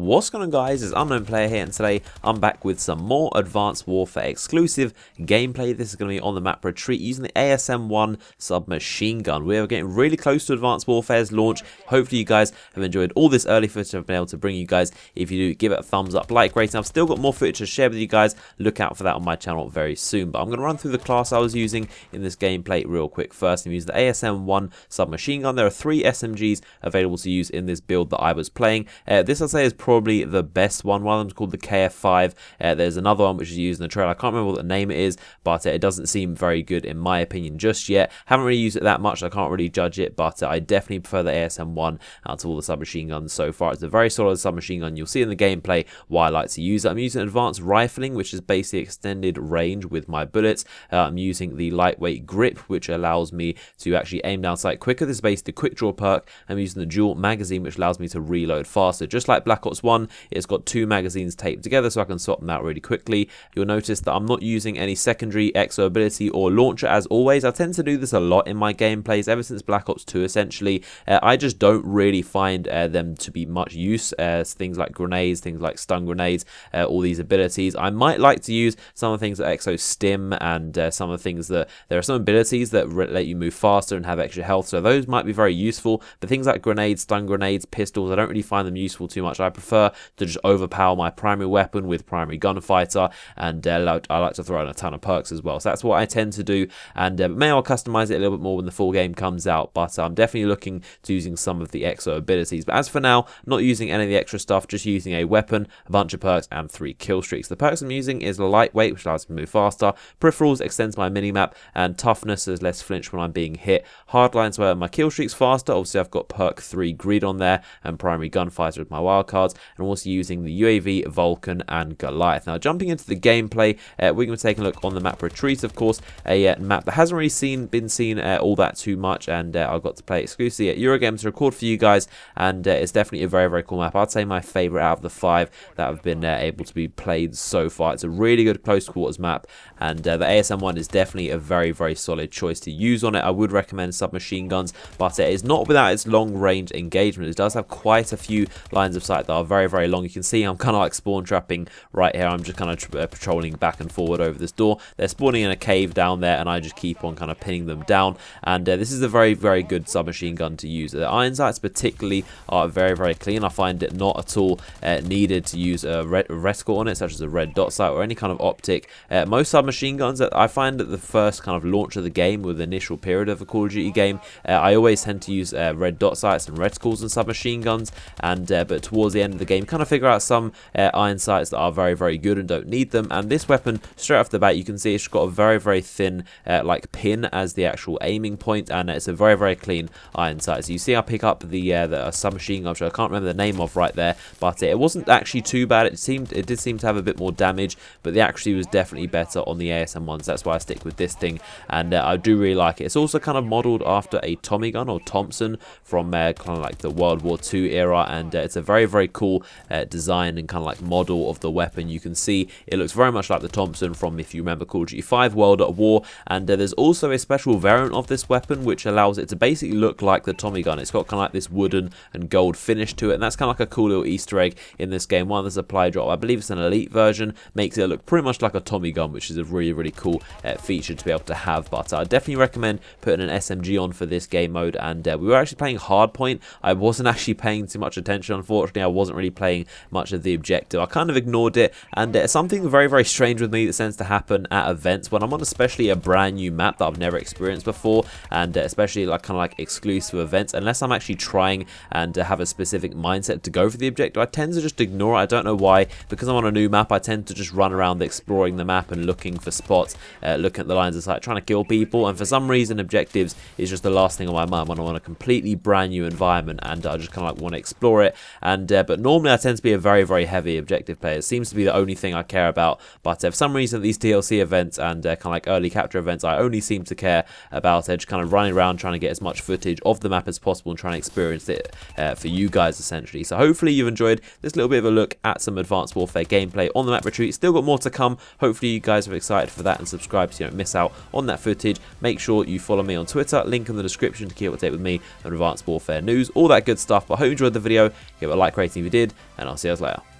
What's going on, guys? It's Unknown Player here, and today I'm back with some more Advanced Warfare exclusive gameplay. This is going to be on the map Retreat using the ASM1 submachine gun. We are getting really close to Advanced Warfare's launch. Hopefully you guys have enjoyed all this early footage I've been able to bring you guys. If you do, give it a thumbs up, like, rating. I've still got more footage to share with you guys. Look out for that on my channel very soon. But I'm going to run through the class I was using in this gameplay real quick. First, I'm using the ASM1 submachine gun. There are 3 SMGs available to use in this build that I was playing. This I'd say is probably the best one. One of them is called the KF5. There's another one which is used in the trailer. I can't remember what the name it is, but it doesn't seem very good in my opinion just yet. Haven't really used it that much, so I can't really judge it, but I definitely prefer the ASM1 out of all the submachine guns so far. It's a very solid submachine gun. You'll see in the gameplay why I like to use it. I'm using advanced rifling, which is basically extended range with my bullets. I'm using the lightweight grip, which allows me to actually aim down sight quicker. This is basically the quick draw perk. I'm using the dual magazine, which allows me to reload faster. Just like Black Ops 1, it's got 2 magazines taped together, so I can swap them out really quickly. You'll notice that I'm not using any secondary exo ability or launcher as always. I tend to do this a lot in my gameplays ever since Black Ops 2 essentially. I just don't really find them to be much use. Things like grenades, things like stun grenades, all these abilities. I might like to use some of the things that exo stim, and some of the things that there are some abilities that let you move faster and have extra health, so those might be very useful. But things like grenades, stun grenades, pistols, I don't really find them useful too much. I prefer to just overpower my primary weapon with primary gunfighter, and I like to throw in a ton of perks as well. So that's what I tend to do, and maybe I'll customize it a little bit more when the full game comes out, but I'm definitely looking to using some of the exo abilities. But as for now, not using any of the extra stuff, just using a weapon, a bunch of perks, and 3 kill streaks. The perks I'm using is lightweight, which allows me to move faster, peripherals extends my minimap, and toughness is less flinch when I'm being hit. Hardlines where my kill streaks faster. Obviously I've got perk 3 greed on there, and primary gunfighter with my wildcards, and I'm also using the UAV, Vulcan, and Goliath. Now jumping into the gameplay, we're going to take a look on the map Retreat, of course, a map that hasn't really been seen all that too much, and I got to play exclusively at Eurogames to record for you guys, and it's definitely a very, very cool map. I'd say my favourite out of the 5 that have been able to be played so far. It's a really good close quarters map, and the ASM1 is definitely a very, very solid choice to use on it. I would recommend submachine guns, but it is not without its long range engagement. It does have quite a few lines of sight that are very, very long. You can see I'm kind of like spawn trapping right here. I'm just kind of patrolling back and forward over this door. They're spawning in a cave down there, and I just keep on kind of pinning them down, and this is a very, very good submachine gun to use. The iron sights particularly are very, very clean. I find it not at all needed to use a reticle on it, such as a red dot sight or any kind of optic. Most submachine guns, that I find at the first kind of launch of the game, with the initial period of a Call of Duty game, I always tend to use red dot sights and reticles and submachine guns, and but towards the end of the game, kind of figure out some iron sights that are very, very good and don't need them. And this weapon, straight off the bat, you can see it's got a very, very thin like pin as the actual aiming point, and it's a very, very clean iron sight. So you see I pick up the submachine gun, which I can't remember the name of right there, but it wasn't actually too bad. It did seem to have a bit more damage, but the accuracy was definitely better on the ASM1s. That's why I stick with this thing, and I do really like it. It's also kind of modeled after a Tommy gun or Thompson from kind of like the World War II era, and it's a very, very cool design and kind of like model of the weapon. You can see it looks very much like the Thompson from, if you remember, Call of Duty 5 World at War, and there's also a special variant of this weapon which allows it to basically look like the Tommy gun. It's got kind of like this wooden and gold finish to it, and that's kind of like a cool little Easter egg in this game. One of the supply drop, I believe it's an elite version, makes it look pretty much like a Tommy gun, which is a really, really cool feature to be able to have. But I definitely recommend putting an SMG on for this game mode, and we were actually playing Hardpoint. I wasn't actually paying too much attention, unfortunately. I wasn't really playing much of the objective. I kind of ignored it, and something very, very strange with me that tends to happen at events when I'm on especially a brand new map that I've never experienced before, and especially like kind of like exclusive events, unless I'm actually trying and have a specific mindset to go for the objective, I tend to just ignore it. I don't know why. Because I'm on a new map, I tend to just run around exploring the map and looking for spots, looking at the lines of sight, trying to kill people, and for some reason objectives is just the last thing on my mind when I'm on a completely brand new environment, and I just kind of like want to explore it. And but normally I tend to be a very, very heavy objective player. It seems to be the only thing I care about, but for some reason these DLC events and kind of like early capture events, I only seem to care about just kind of running around trying to get as much footage of the map as possible and trying to experience it for you guys essentially. So hopefully you've enjoyed this little bit of a look at some Advanced Warfare gameplay on the map Retreat. Still got more to come. Hopefully you guys are excited for that, and subscribe so you don't miss out on that footage. Make sure you follow me on Twitter, link in the description to keep up to date with me and Advanced Warfare news, all that good stuff. But I hope you enjoyed the video. Give it a like rating if you did, and I'll see you guys later.